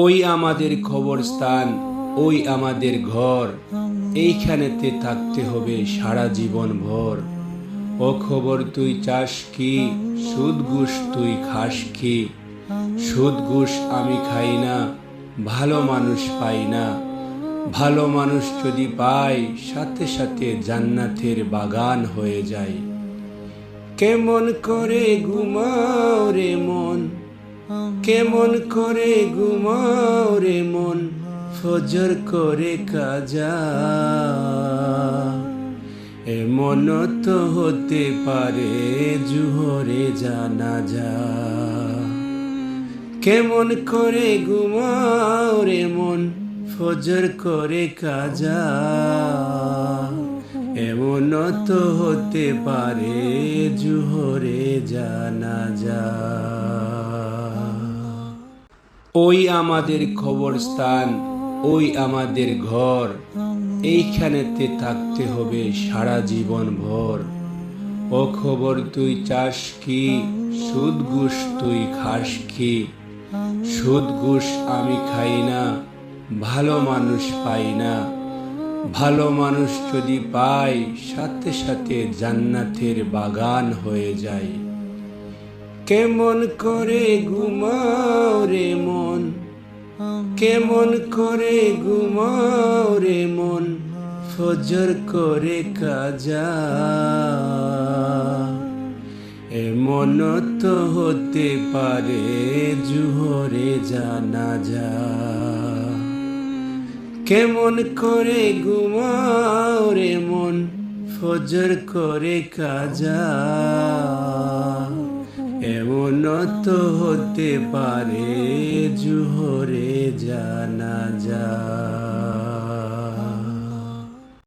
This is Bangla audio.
ওই আমাদের কবরস্থান, ওই আমাদের ঘর, এইখানেতে থাকতে হবে সারা জীবন ভর। ও খবর তুই চাস কি, সুদ ঘুষ তুই খাস কি? সুদ ঘুষ আমি খাই না, ভালো মানুষ পাই না। ভালো মানুষ যদি পাই, সাথে সাথে জান্নাতের বাগান হয়ে যায়। কেমন করে ঘুমাও রে মন, কেমন করে ঘুমাও রে মন, ফজর করে কাজা। এমন তো হতে পারে জুহরে জানাজা। কেমন করে ঘুমাও রে মন, ফজর করে কাজা। এমন তো হতে পারে জুহরে জানাজা। ওই আমাদের কবরস্থান, ওই আমাদের ঘর, এইখানেতে থাকতে হবে সারা জীবন ভর। ও খবর তুই চাস কি, সুদ ঘুষ তুই খাস কি? সুদ ঘুষ আমি খাই না, ভালো মানুষ পাই না। ভালো মানুষ যদি পাই, সাথে সাথে জান্নাতের বাগান হয়ে যায়। কেমন করে ঘুমাও রে মন, কেমন করে ঘুমাও রে মন, ফজর করে কাজা। এমন তো হতে পারে জুহরে জানাজা। কেমন করে ঘুমাও রে মন, ফজর করে কাজা। এমন তো হতে পারে জুহরে জানাজা।